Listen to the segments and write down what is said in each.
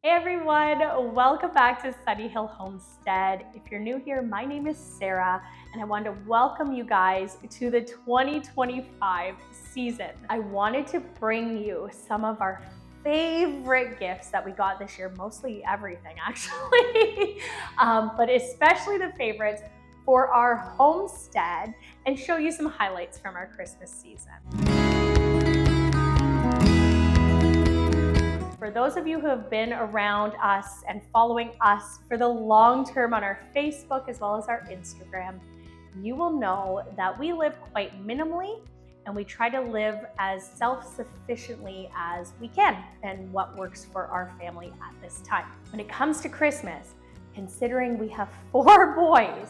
Hey everyone, welcome back to Sunny Hill Homestead. If you're new here, my name is Sarah and I wanted to welcome you guys to the 2025 season. I wanted to bring you some of our favorite gifts that we got this year, mostly everything actually, but especially the favorites for our homestead, and show you some highlights from our Christmas season. For those of you who have been around us and following us for the long term on our Facebook as well as our Instagram, you will know that we live quite minimally and we try to live as self-sufficiently as we can and what works for our family at this time. When it comes to Christmas, considering we have 4 boys,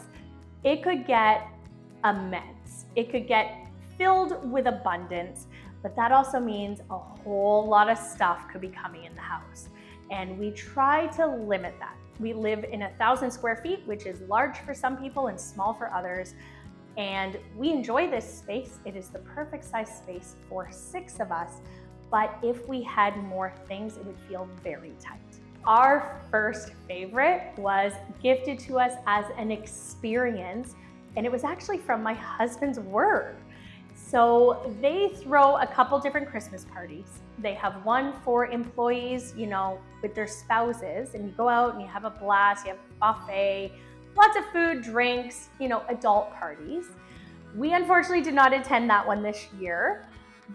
it could get immense. It could get filled with abundance. But that also means a whole lot of stuff could be coming in the house. And we try to limit that. We live in 1,000 square feet, which is large for some people and small for others. And we enjoy this space. It is the perfect size space for 6 of us. But if we had more things, it would feel very tight. Our first favorite was gifted to us as an experience, and it was actually from my husband's work. So they throw a couple different Christmas parties. They have one for employees, with their spouses, and you go out and you have a blast, you have a buffet, lots of food, drinks, adult parties. We unfortunately did not attend that one this year,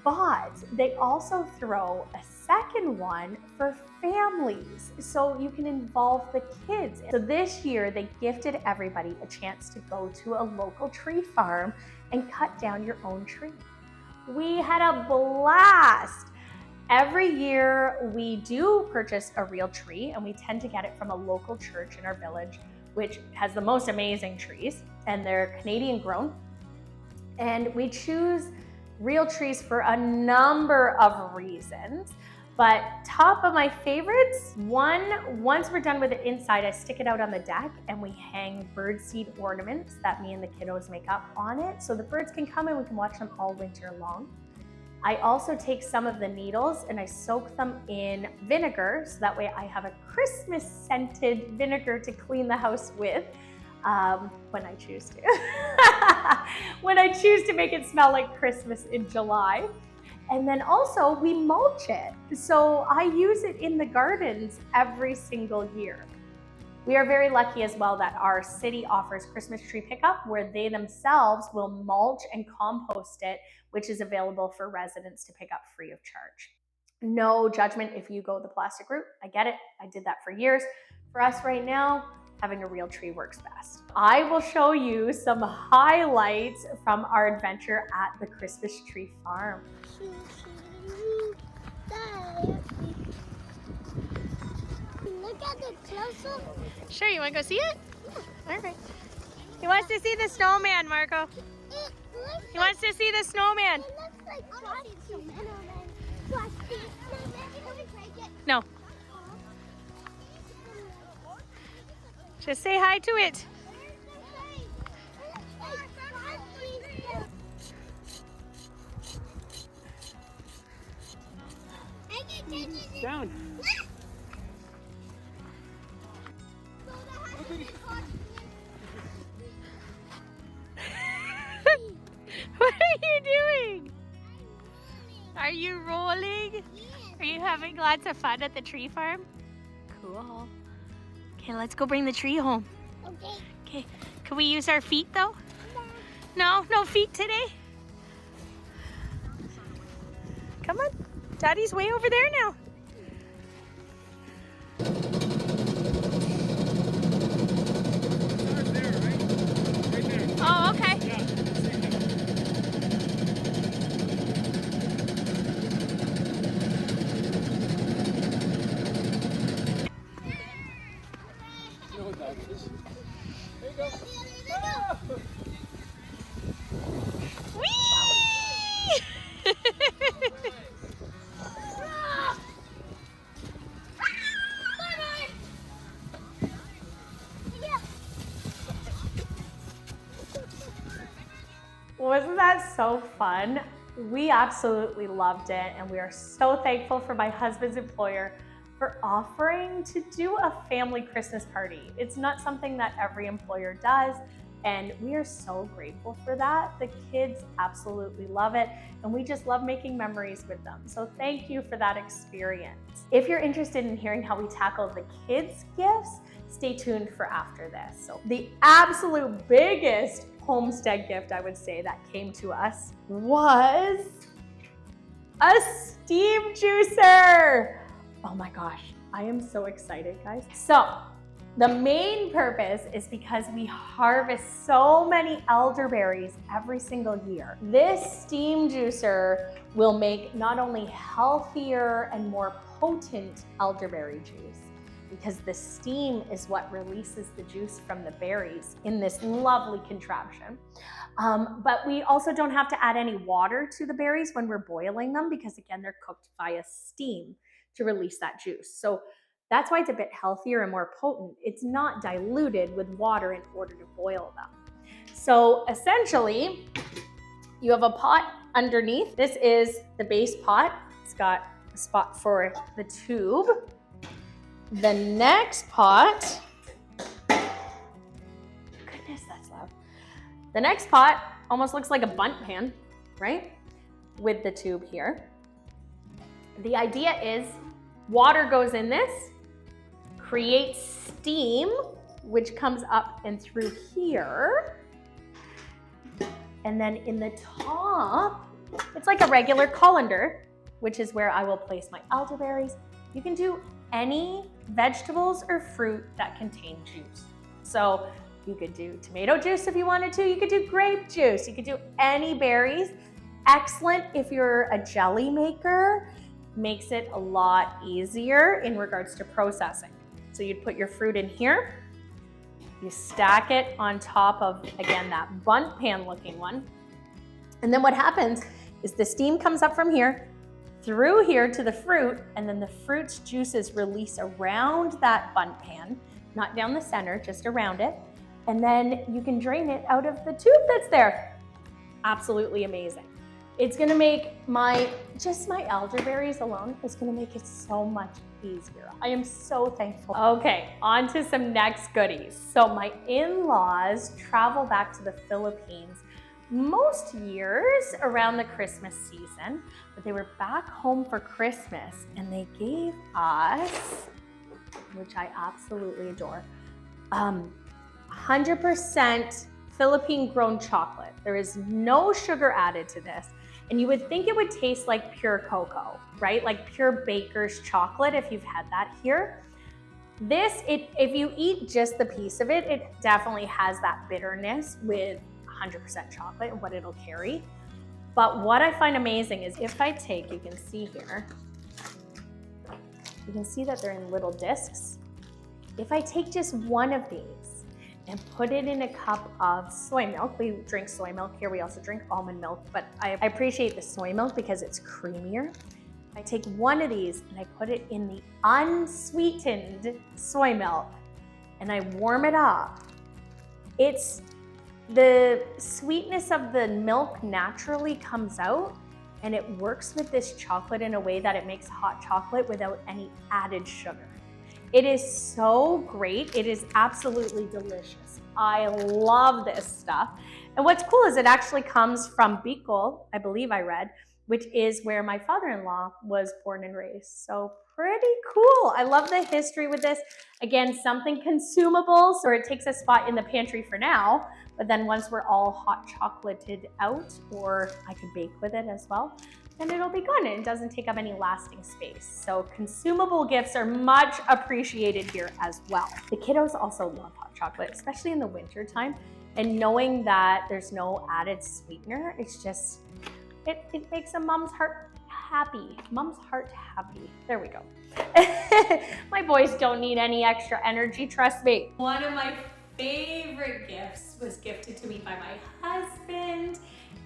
but they also throw a second one for families, so you can involve the kids. So this year they gifted everybody a chance to go to a local tree farm and cut down your own tree. We had a blast. Every year we do purchase a real tree, and we tend to get it from a local church in our village, which has the most amazing trees, and they're Canadian grown. And we choose real trees for a number of reasons. But top of my favorites, once we're done with the inside, I stick it out on the deck and we hang birdseed ornaments that me and the kiddos make up on it, so the birds can come and we can watch them all winter long. I also take some of the needles and I soak them in vinegar, so that way I have a Christmas scented vinegar to clean the house with when I choose to. When I choose to make it smell like Christmas in July. And then also we mulch it. So I use it in the gardens every single year. We are very lucky as well that our city offers Christmas tree pickup, where they themselves will mulch and compost it, which is available for residents to pick up free of charge. No judgment if you go the plastic route. I get it. I did that for years. For us right now, having a real tree works best. I will show you some highlights from our adventure at the Christmas tree farm. Look at the close-up. Sure, you want to go see it? Yeah. All right. He wants to see the snowman, Marco. He wants to see the snowman. It looks like plastic. No. Just say hi to it. Down. What are you doing? Are you rolling? Are you having lots of fun at the tree farm? Cool. Okay, let's go bring the tree home. Okay. Okay, can we use our feet though? No, no feet today? Come on, Daddy's way over there now. Oh, okay. There you go. Wasn't that so fun? We absolutely loved it, and we are so thankful for my husband's employer for offering to do a family Christmas party. It's not something that every employer does, and we are so grateful for that. The kids absolutely love it, and we just love making memories with them. So thank you for that experience. If you're interested in hearing how we tackle the kids' gifts, stay tuned for after this. So the absolute biggest Homestead gift, I would say, that came to us was a steam juicer. Oh my gosh, I am so excited, guys. So the main purpose is because we harvest so many elderberries every single year. This steam juicer will make not only healthier and more potent elderberry juice, because the steam is what releases the juice from the berries in this lovely contraption. But we also don't have to add any water to the berries when we're boiling them, because again, they're cooked via steam to release that juice. So that's why it's a bit healthier and more potent. It's not diluted with water in order to boil them. So essentially, you have a pot underneath. This is the base pot. It's got a spot for the tube. The next pot, goodness, that's loud. The next pot almost looks like a bundt pan, right? With the tube here. The idea is water goes in this, creates steam, which comes up and through here. And then in the top, it's like a regular colander, which is where I will place my elderberries. You can do any vegetables or fruit that contain juice. So you could do tomato juice if you wanted to. You could do grape juice. You could do any berries. Excellent if you're a jelly maker. Makes it a lot easier in regards to processing. So you'd put your fruit in here. You stack it on top of, again, that bundt pan looking one. And then what happens is the steam comes up from here, through here to the fruit, and then the fruit's juices release around that bundt pan, not down the center, just around it. And then you can drain it out of the tube that's there. Absolutely amazing. It's gonna make just my elderberries alone, it's gonna make it so much easier. I am so thankful. Okay, on to some next goodies. So my in-laws travel back to the Philippines most years around the Christmas season, but they were back home for Christmas and they gave us, which I absolutely adore, 100% Philippine grown chocolate. There is no sugar added to this. And you would think it would taste like pure cocoa, right? Like pure baker's chocolate if you've had that here. This, if you eat just the piece of it, it definitely has that bitterness with 100% chocolate and what it'll carry. But what I find amazing is if I take, you can see here, you can see that they're in little discs. If I take just one of these and put it in a cup of soy milk, we drink soy milk here, we also drink almond milk, but I appreciate the soy milk because it's creamier. I take one of these and I put it in the unsweetened soy milk and I warm it up. It's the sweetness of the milk naturally comes out and it works with this chocolate in a way that it makes hot chocolate without any added sugar. It is so great. It is absolutely delicious. I love this stuff. And what's cool is it actually comes from Bicol, I believe I read, which is where my father-in-law was born and raised. So pretty cool. I love the history with this. Again, something consumable, so it takes a spot in the pantry for now, but then once we're all hot chocolated out, or I could bake with it as well, then it'll be gone and it doesn't take up any lasting space. So consumable gifts are much appreciated here as well. The kiddos also love hot chocolate, especially in the winter time. And knowing that there's no added sweetener, it's just, it makes a mom's heart happy. Mom's heart happy. There we go. My boys don't need any extra energy, trust me. One of my favorite gifts was gifted to me by my husband.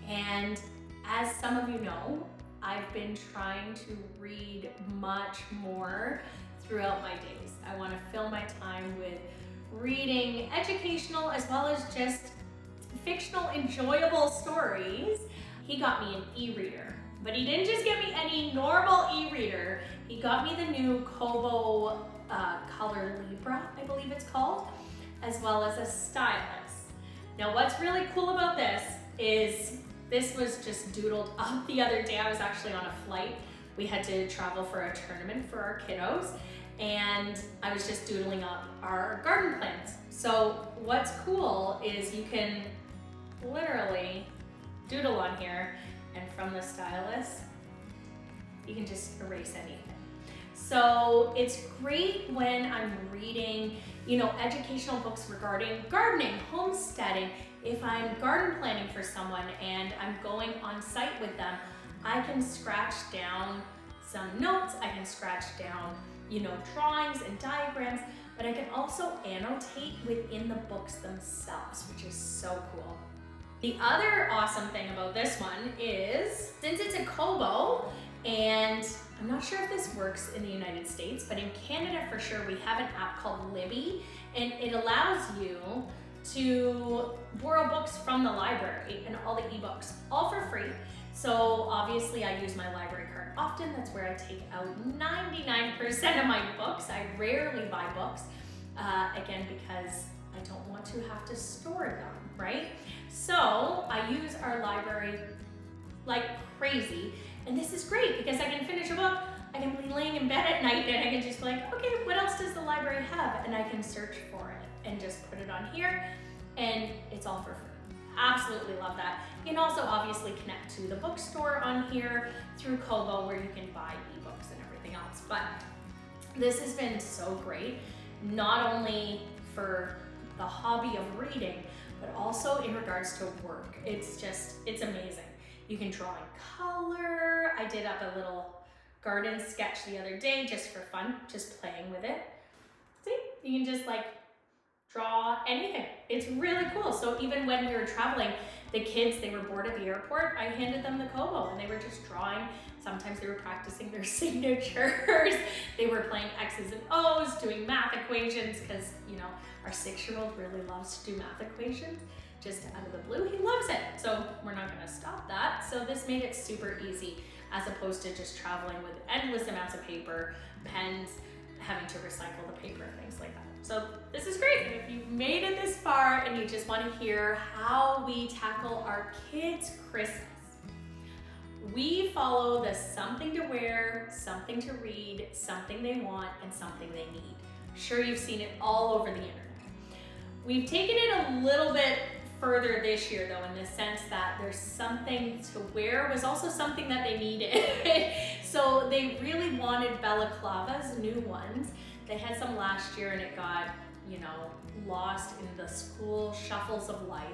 And as some of you know, I've been trying to read much more throughout my days. I want to fill my time with reading educational as well as just fictional, enjoyable stories. He got me an e-reader, But he didn't just get me any normal e-reader. He got me the new Kobo Color Libra, I believe it's called, as well as a stylus. Now what's really cool about this is this was just doodled up the other day. I was actually on a flight. We had to travel for a tournament for our kiddos, and I was just doodling up our garden plants. So what's cool is you can literally doodle on here, and from the stylus, you can just erase anything. So it's great when I'm reading, you know, educational books regarding gardening, homesteading. If I'm garden planning for someone and I'm going on site with them, I can scratch down some notes, I can scratch down, you know, drawings and diagrams, but I can also annotate within the books themselves, which is so cool. The other awesome thing about this one is, since it's a Kobo, and I'm not sure if this works in the United States, but in Canada for sure, we have an app called Libby, and it allows you to borrow books from the library and all the ebooks, all for free. So obviously I use my library card often. That's where I take out 99% of my books. I rarely buy books, again, because I don't want to have to store them, right? So I use our library like crazy. And this is great because I can finish a book, I can be laying in bed at night and I can just be like, okay, what else does the library have? And I can search for it and just put it on here, and it's all for free. Absolutely love that. You can also obviously connect to the bookstore on here through Kobo, where you can buy ebooks and everything else. But this has been so great, not only for the hobby of reading, but also in regards to work. It's amazing. You can draw in color. I did up a little garden sketch the other day just for fun, just playing with it. See, you can just like draw anything. It's really cool. So even when we were traveling, the kids, they were bored at the airport, I handed them the Kobo and they were just drawing. Sometimes they were practicing their signatures. They were playing X's and O's, doing math equations, because, you know, our 6-year-old really loves to do math equations. Just out of the blue, he loves it. So we're not gonna stop that. So this made it super easy, as opposed to just traveling with endless amounts of paper, pens, having to recycle the paper, things like that. So this is great. And if you've made it this far and you just wanna hear how we tackle our kids' Christmas, we follow the something to wear, something to read, something they want, and something they need. I'm sure you've seen it all over the internet. We've taken it a little bit further this year though, in the sense that there's something to wear was also something that they needed. So they really wanted balaclavas, new ones. They had some last year and it got, you know, lost in the school shuffles of life.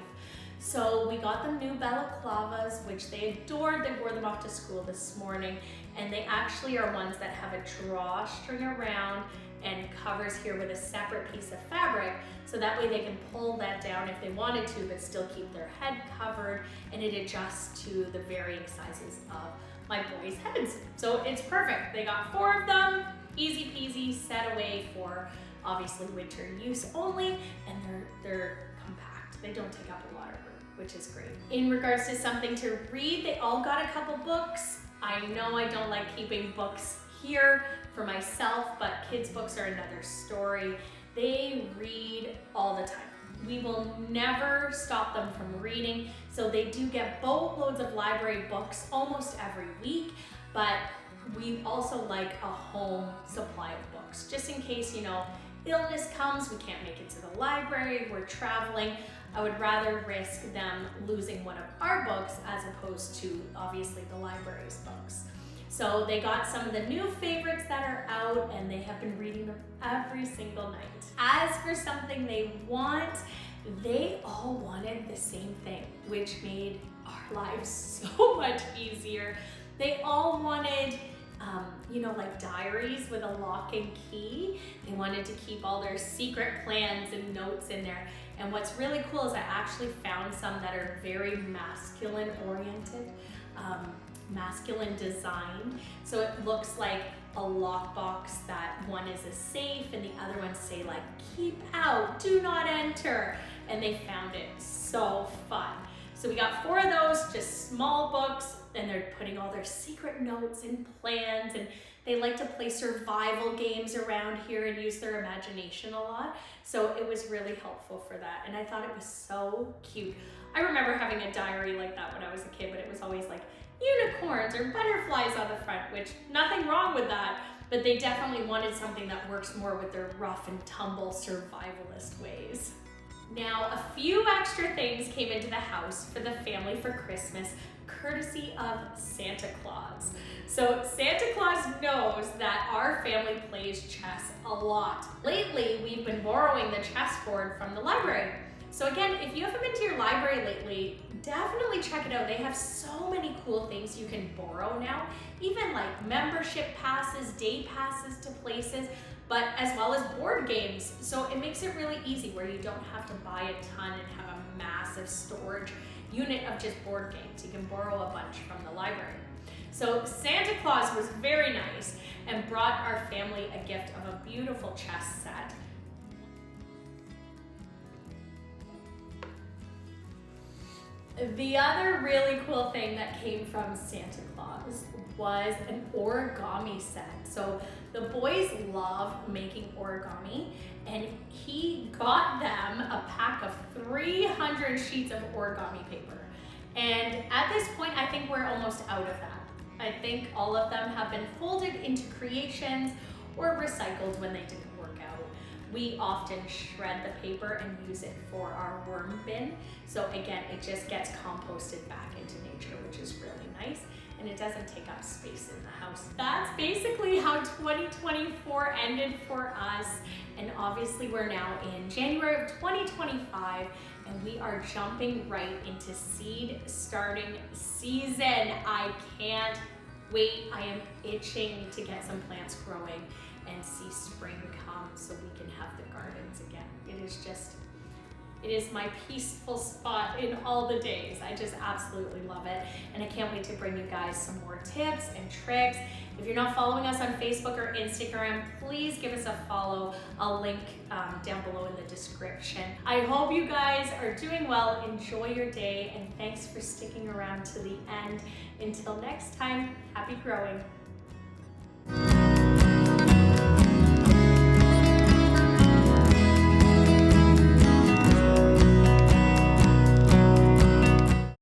So we got them new balaclavas, which they adored. They wore them off to school this morning, and they actually are ones that have a drawstring around and covers here with a separate piece of fabric, so that way they can pull that down if they wanted to, but still keep their head covered, and it adjusts to the varying sizes of my boys' heads. So it's perfect. They got 4 of them, easy peasy, set away for obviously winter use only, and they're compact. They don't take up a lot of room, which is great. In regards to something to read, they all got a couple books. I know I don't like keeping books here for myself, but kids' books are another story. They read all the time. We will never stop them from reading. So they do get boatloads of library books almost every week, but we also like a home supply of books, just in case, you know, illness comes, we can't make it to the library, we're traveling. I would rather risk them losing one of our books as opposed to obviously the library's books. So they got some of the new favorites that are out, and they have been reading them every single night. As for something they want, they all wanted the same thing, which made our lives so much easier. They all wanted, you know, like diaries with a lock and key. They wanted to keep all their secret plans and notes in there. And what's really cool is I actually found some that are very masculine oriented. Masculine design. So it looks like a lockbox that one is a safe and the other ones say like, keep out, do not enter. And they found it so fun. So we got 4 of those, just small books, and they're putting all their secret notes and plans, and they like to play survival games around here and use their imagination a lot. So it was really helpful for that. And I thought it was so cute. I remember having a diary like that when I was a kid, but it was always like unicorns or butterflies on the front, which nothing wrong with that, but they definitely wanted something that works more with their rough and tumble survivalist ways. Now, a few extra things came into the house for the family for Christmas, courtesy of Santa Claus. So Santa Claus knows that our family plays chess a lot. Lately, we've been borrowing the chessboard from the library. So again, if you haven't been to your library lately, definitely check it out. They have so many cool things you can borrow now, even like membership passes, day passes to places, but as well as board games. So it makes it really easy where you don't have to buy a ton and have a massive storage unit of just board games. You can borrow a bunch from the library. So Santa Claus was very nice and brought our family a gift of a beautiful chess set. The other really cool thing that came from Santa Claus was an origami set. So the boys love making origami, and he got them a pack of 300 sheets of origami paper. And at this point, I think we're almost out of that. I think all of them have been folded into creations or recycled when they didn't work out. We often shred the paper and use it for our worm bin. So again, it just gets composted back into nature, which is really nice. And it doesn't take up space in the house. That's basically how 2024 ended for us. And obviously we're now in January of 2025, and we are jumping right into seed starting season. I can't wait. I am itching to get some plants growing and see spring come so we can have the gardens again. It is my peaceful spot in all the days. I just absolutely love it. And I can't wait to bring you guys some more tips and tricks. If you're not following us on Facebook or Instagram, please give us a follow. I'll link down below in the description. I hope you guys are doing well. Enjoy your day, and thanks for sticking around to the end. Until next time, happy growing.